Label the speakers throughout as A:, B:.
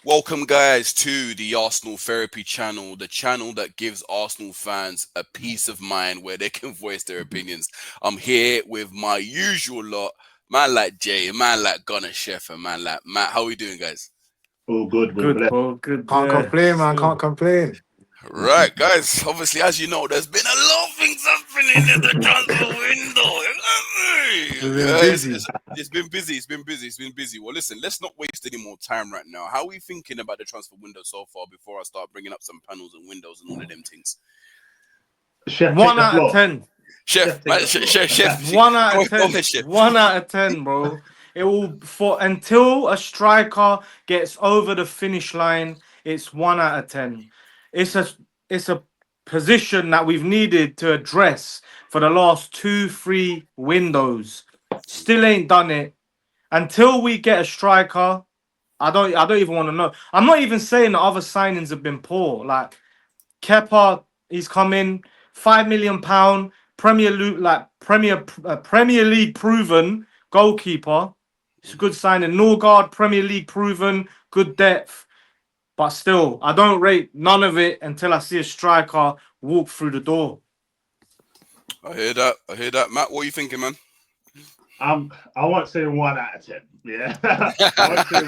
A: Welcome, guys, to the Arsenal Therapy channel, the channel that gives Arsenal fans a peace of mind where they can voice their opinions. I'm here with my usual lot, man like Jay, man like Gunner Chef, and man like Matt. How we doing, guys?
B: All good, we're
C: Good,
B: blessed.
C: bro. Good.
D: Can't complain, man.
C: Still.
D: Can't complain.
A: Right, guys. Obviously, as you know, there's been a lot of things happening in the transfer window.
C: We've been
A: Guys,
C: busy.
A: it's been busy. It's been busy. It's been busy. Well, listen, let's not waste any more time right now. How are we thinking about the transfer window so far before I start bringing up some panels and windows and all of them things?
B: Chef, take
C: One
B: the
C: out of
B: floor.
C: 10.
A: Chef,
B: Take the floor.
A: chef.
C: One out
A: Go
C: of 10.
A: ahead, chef.
C: 1 out of 10, bro. It will for until a striker gets over the finish line. It's 1 out of 10. It's a it's a position that we've needed to address for the last 2-3 windows. Still ain't done it. Until we get a striker, I don't even want to know. I'm not even saying the other signings have been poor. Like Kepa, he's coming, £5 million, Premier League, Premier League proven goalkeeper. It's a good signing. Norgard, Premier League proven, good depth. But still, I don't rate none of it until I see a striker walk through the door.
A: I hear that. I hear that. Matt, what are you thinking, man?
B: I won't say 1 out of 10. Yeah, I won't say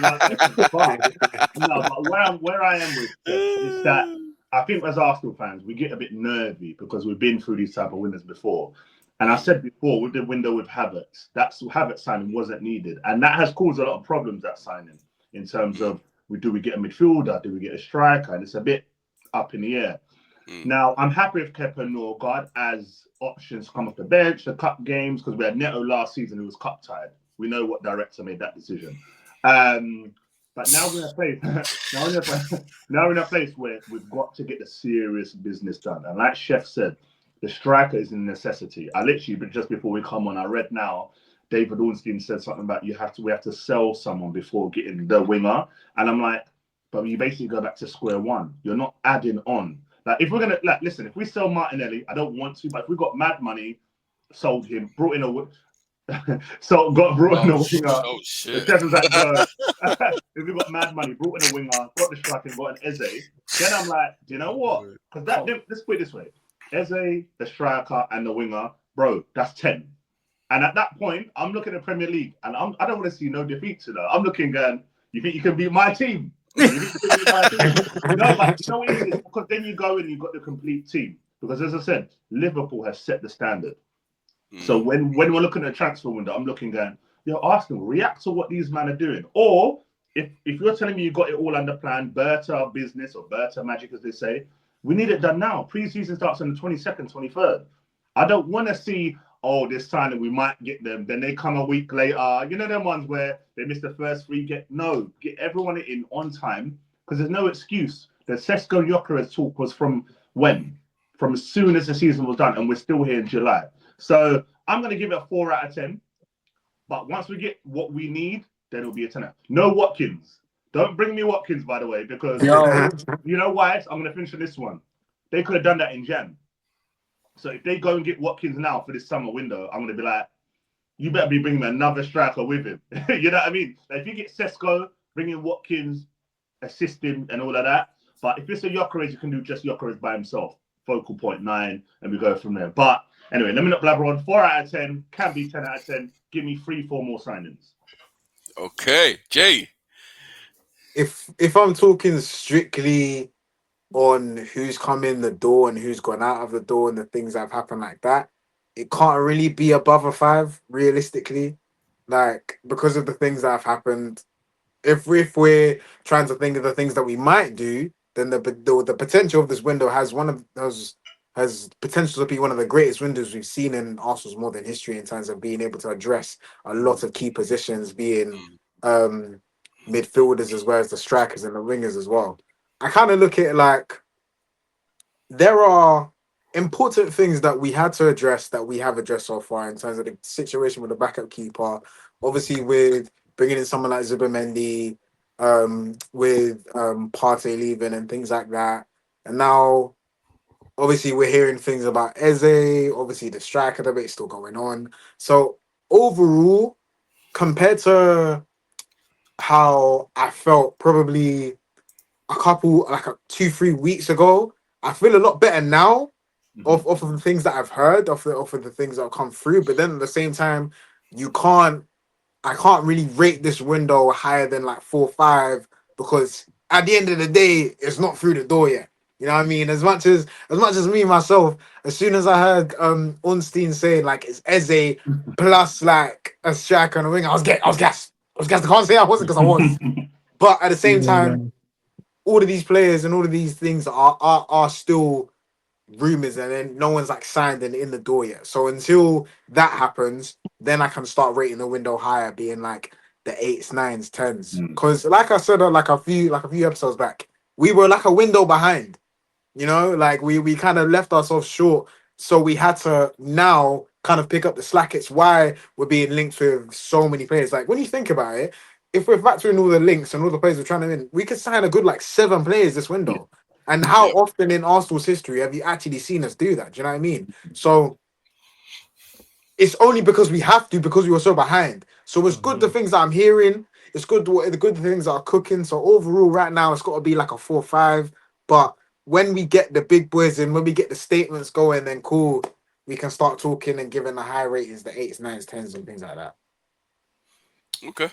B: one, but no, but where I am with Chef is that I think as Arsenal fans we get a bit nervy because we've been through these type of windows before. And I said before with the window with Havertz, that's Havertz signing wasn't needed, and that has caused a lot of problems. That signing in terms of we get a midfielder, do we get a striker, and it's a bit up in the air.
A: Mm.
B: Now, I'm happy with Kepa and Norgard as options to come off the bench, the cup games, because we had Neto last season who was cup tied. We know what director made that decision. But now we're in a place, now we're in a place where we've got to get the serious business done. And like Chef said, the striker is a necessity. I literally, but just before we come on, I read now David Ornstein said something about we have to sell someone before getting the winger, and I'm like, but you basically go back to square one. You're not adding on. Like if we're gonna listen, if we sell Martinelli, I don't want to, but if we got mad money, sold him, brought in so got brought in a winger.
A: Oh
B: The
A: shit.
B: chef was like, bro, if we got mad money, brought in a winger, got the striker, got an Eze, then I'm like, do you know what? Because let's put it this way: Eze, the striker, and the winger, bro, that's 10. And at that point, I'm looking at Premier League, and I don't want to see no defeats. I'm looking, going, you think you can beat my team? No, but you know what it is? Because then you go and you've got the complete team. Because as I said, Liverpool has set the standard. So when we're looking at a transfer window, I'm looking going, Arsenal, react to what these men are doing. Or if you're telling me you got it all under plan, Berta business or Berta magic, as they say, we need it done now. Pre-season starts on the 22nd, 23rd. I don't want to see, this signing, we might get them. Then they come a week later. You know them ones where they miss the first three. Get everyone in on time because there's no excuse. The Sesko Gyökeres talk was from when? From as soon as the season was done, and we're still here in July. So I'm going to give it a 4 out of 10. But once we get what we need, then it'll be a 10. No Watkins. Don't bring me Watkins, by the way, because you know why? I'm going to finish on this one. They could have done that in Jan. So if they go and get Watkins now for this summer window, I'm going to be like, you better be bringing another striker with him. You know what I mean? Like if you get Sesko, bring in Watkins, assist him and all of that. But if it's a Gyökeres, you can do just Gyökeres by himself. Focal point 9, and we go from there. But anyway, let me not blabber on. 4 out of 10, can be 10 out of 10. Give me 3-4 more signings.
A: Okay, Jay.
D: If I'm talking strictly on who's come in the door and who's gone out of the door and the things that have happened like that, it can't really be above a 5 realistically. Like because of the things that have happened, if we're trying to think of the things that we might do, then the potential of this window has one of those has potential to be one of the greatest windows we've seen in Arsenal's modern history in terms of being able to address a lot of key positions, being um, midfielders as well as the strikers and the wingers as well. I kind of look at it like there are important things that we had to address that we have addressed so far in terms of the situation with the backup keeper. Obviously, with bringing in someone like Zubimendi, with Partey leaving and things like that. And now, obviously, we're hearing things about Eze. Obviously, the striker debate is still going on. So, overall, compared to how I felt probably a couple, like 2-3 weeks ago. I feel a lot better now off of the things that I've heard, off of the things that have come through. But then at the same time, you can't. I can't really rate this window higher than like 4-5 because at the end of the day, it's not through the door yet. You know what I mean? As much as me myself, as soon as I heard Ornstein say like it's Eze plus like a striker and a wing, I was gassed. I was gassed. I can't say I wasn't because I was. But at the same time, all of these players and all of these things are still rumors, and then no one's like signed and in the door yet. So until that happens, then I can start rating the window higher, being like the 8s, 9s, 10s. Because like I said, like a few episodes back, we were like a window behind. You know, like we kind of left ourselves short, so we had to now kind of pick up the slack. It's why we're being linked with so many players. Like when you think about it, if we're factoring all the links and all the players we're trying to win, we could sign a good like 7 players this window. And how
A: Yep.
D: often in Arsenal's history have you actually seen us do that? Do you know what I mean? So it's only because we have to, because we were so behind. So it's good the things that I'm hearing. It's good the good things that are cooking. So overall, right now, it's got to be like a 4-5. But when we get the big boys in, when we get the statements going, then cool, we can start talking and giving the high ratings, the 8s, 9s, 10s, and things like that.
A: Okay.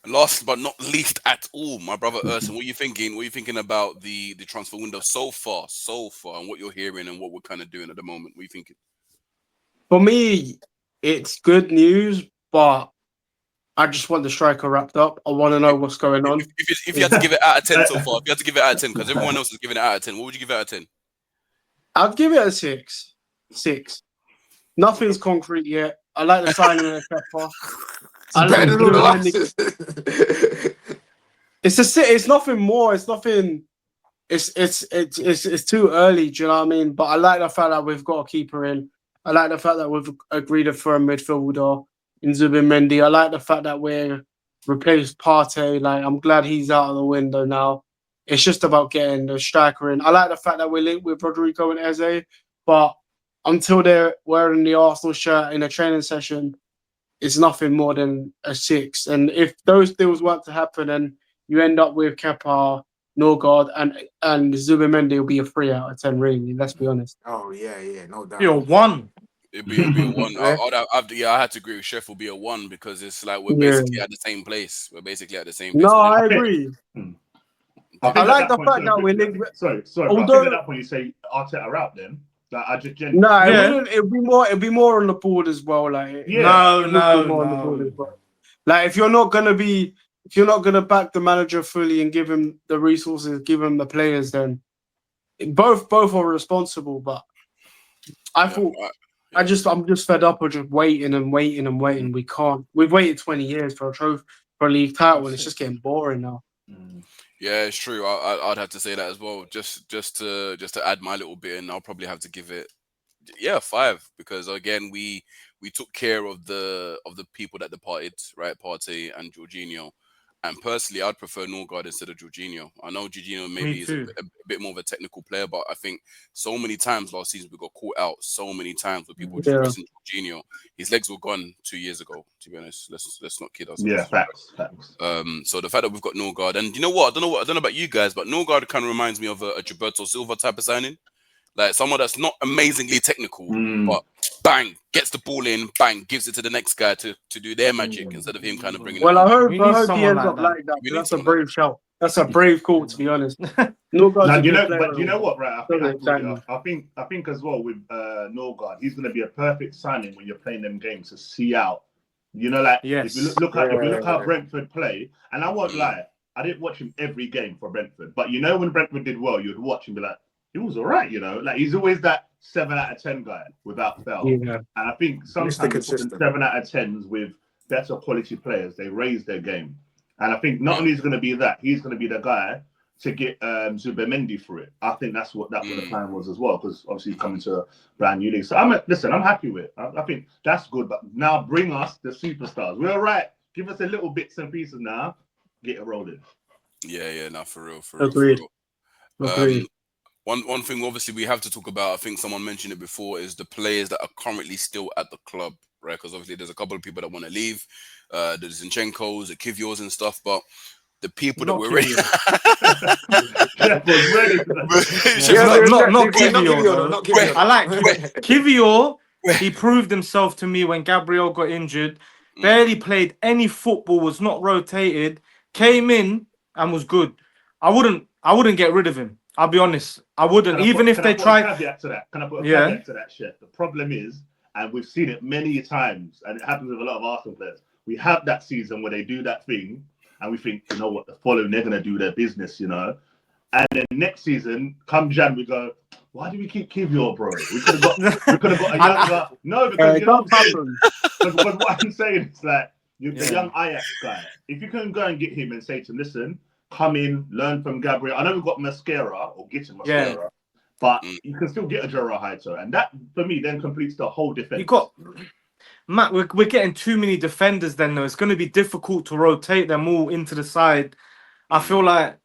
A: And last but not least at all, my brother Urson, what are you thinking? What are you thinking about the transfer window so far, and what you're hearing and what we're kind of doing at the moment? What are you thinking?
E: For me, it's good news, but I just want the striker wrapped up. I want to know what's going on.
A: If you had to give it out of 10 so far, if you had to give it out of 10, because everyone else is giving it out of 10, what would you give it out of 10?
E: I'd give it a 6. 6. Nothing's concrete yet. I like the signing of Pepper. I like
D: Better than the
E: the
D: last.
E: It's a sit. It's nothing more. It's nothing. It's too early. Do you know what I mean? But I like the fact that we've got a keeper in. I like the fact that we've agreed for a midfielder in Zubimendi. I like the fact that we're replaced Partey. Like I'm glad he's out of the window now. It's just about getting the striker in. I like the fact that we're linked with Rodrigo and Eze, but until they're wearing the Arsenal shirt in a training session, it's nothing more than a 6. And if those deals weren't to happen, and you end up with Kepa, Norgard, and Zubimendi, will be a 3 out of 10. Really, let's be honest.
D: Oh yeah, no doubt.
C: You're 1.
A: It'd be a 1.
D: Yeah.
A: I had to agree with Chef. Will be a 1 because it's like we're
E: Yeah.
A: basically at the same place. We're basically at the same place.
E: No, I agree.
B: I
E: I like the fact that we're linked.
B: Sorry, but I
E: Although-
B: think at that point you say Arteta out. Then like, I just
E: No, it
C: Yeah.
E: wouldn't. It'd be more on the board as well. Like
B: Yeah.
E: it would be more on the board as well. Like if you're not gonna back the manager fully and give him the resources, give him the players, then both are responsible. But I thought I'm just fed up of just waiting and waiting and waiting. We can't. We've waited 20 years for a trophy, for a league title, and it's just getting boring now.
A: Yeah, it's true. I'd have to say that as well. Just to add my little bit, and I'll probably have to give it 5 because again we took care of the people that departed, right? Partey and Jorginho. And personally, I'd prefer Norgard instead of Jorginho. I know Jorginho maybe is a bit more of a technical player, but I think so many times last season we got caught out so many times with people just pressing Jorginho. His legs were gone 2 years ago, to be honest. Let's not kid ourselves.
B: Yeah, facts.
A: So the fact that we've got Norgard, and you know what? I don't know about you guys, but Norgard kind of reminds me of a Gilberto Silva type of signing. Like someone that's not amazingly technical, but bang, gets the ball in, bang, gives it to the next guy to do their magic instead of him kind of bringing it
E: Well,
A: on.
E: I hope
C: We
E: he
C: need
E: ends
C: someone
E: up
C: like
E: like that.
A: We need
E: That's a
A: someone
E: brave shout. That's a brave call, to be honest. Norgard's
B: Now,
E: a good player.
B: but you know what, right?
E: Exactly.
B: I think as well with Norgard, he's going to be a perfect signing when you're playing them games to see out. You know, like
C: Yes.
B: if you look how Brentford play, and I won't lie, I didn't watch him every game for Brentford, but you know when Brentford did well, you'd watch him be like, he was all right. You know, like he's always that 7 out of 10 guy without fail.
E: Yeah.
B: And I think sometimes putting 7 out of 10s with better quality players, they raise their game. And I think not only is going to be that, he's going to be the guy to get Zubimendi for it. I think that's what the plan was as well, because obviously he's coming to a brand new league. So I'm happy with it. I think that's good. But now bring us the superstars. We're all right. Give us a little bits and pieces now. Get it rolling.
A: Yeah, no, for real.
E: Agreed. Agreed.
A: One thing obviously we have to talk about, I think someone mentioned it before, is the players that are currently still at the club, right? Because obviously there's a couple of people that want to leave, the Zinchenko's, the Kiviors and stuff, but the people that
C: Not
A: we're ready.
B: Jeff was ready for that.
A: It's
C: Yeah,
A: just
C: not
A: like,
C: Kivior,
D: not
C: though.
D: Kivior.
C: I like Kivior.
A: Where-
C: He proved himself to me when Gabriel got injured.
A: Mm.
C: Barely played any football, was not rotated, came in and was good. I wouldn't get rid of him. I'll be honest. I wouldn't. Even if
B: Can
C: they
B: I put a
C: tried.
B: caveat to that? Can I put a
C: Yeah.
B: caveat to that, Chef? The problem is, and we've seen it many times, and it happens with a lot of Arsenal players. We have that season where they do that thing, and we think, you know what, the following they're gonna do their business, you know. And then next season, come Jan, we go, why do we keep Kivior, bro? We could have got a younger. No, because you know what I'm saying. Because what I'm saying is like the young Ajax guy. If you can go and get him and say to him, listen, come in, learn from Gabriel. I know we've got Mascara or getting Mascara, but you can still get a Jura Haito, and that for me then completes the whole defense.
C: You got Matt. We're getting too many defenders. Then though, it's going to be difficult to rotate them all into the side. I feel like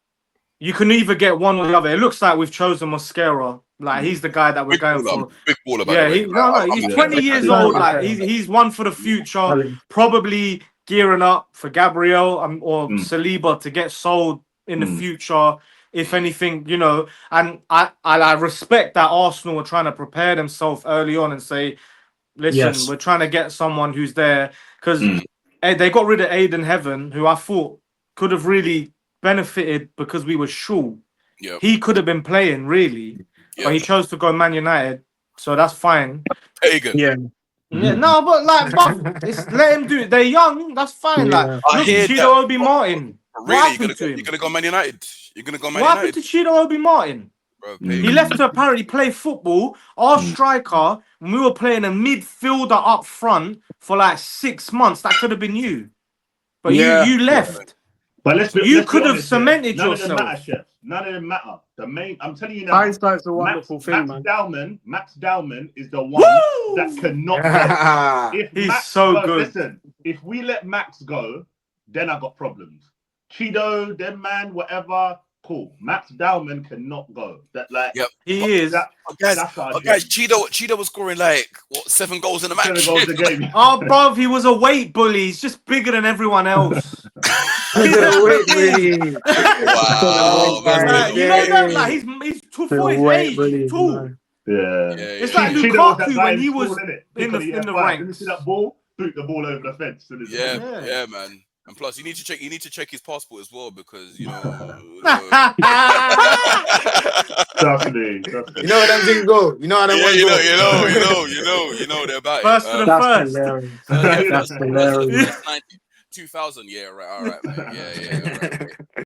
C: you can either get one or the other. It looks like we've chosen Mascara. Like he's the guy that we're
A: big
C: going
A: baller,
C: for.
A: big baller, by
C: Yeah,
A: the way.
C: he's
A: I'm
C: 20 years old. Like he's one for the future. Probably gearing up for Gabriel or Saliba to get sold in the future. If anything, you know, and I respect that Arsenal are trying to prepare themselves early on and say, listen, we're trying to get someone who's there because they got rid of Aiden Heaven, who I thought could have really benefited because we were short.
A: Yep.
C: He could have been playing really, but he chose to go Man United, so that's fine.
A: Pagan.
C: Yeah, no, but it's let him do it. They're young, that's fine. Like, look, Chido Obi Martin.
A: Really, you're gonna go Man United? You're gonna go Man
C: What
A: United?
C: happened to Chido Obi Martin?
A: Bro,
C: He left to apparently play football. Our striker, when we were playing a midfielder up front for like 6 months, that could have been you. But you left.
B: But let's
C: could have
B: honest,
C: cemented
B: none
C: yourself.
B: None of them matter, Chef. None of them matter. The main, I'm telling you now.
E: Hindsight's a wonderful thing, man.
B: Max Dowman is the one that cannot go. If
C: He's
B: Max
C: so
B: goes,
C: good.
B: Listen, if we let Max go, then I got problems. Chido, them man, whatever. Cool. Max Dowman cannot go. That like
C: he is.
A: Guys, Chido was scoring like what 7 goals in a match.
B: 7 goals a game.
C: Oh, bruv, he was a weight bully. He's just bigger than everyone else.
A: Wow,
C: you know that? Like he's too for his age. He's tall.
B: Yeah.
C: It's like Lukaku when he was in the ranks.
B: Did you see that ball? Boot the ball over the fence.
A: Yeah, man. And plus, you need to check his passport as well because you know.
B: Trust me.
D: You know how them things go. You know how them
A: you
D: go.
A: know they're about
C: first
A: it.
C: to the
E: That's
C: first.
E: hilarious. That's hilarious.
A: 2000, yeah, right, all right, man. Yeah, right.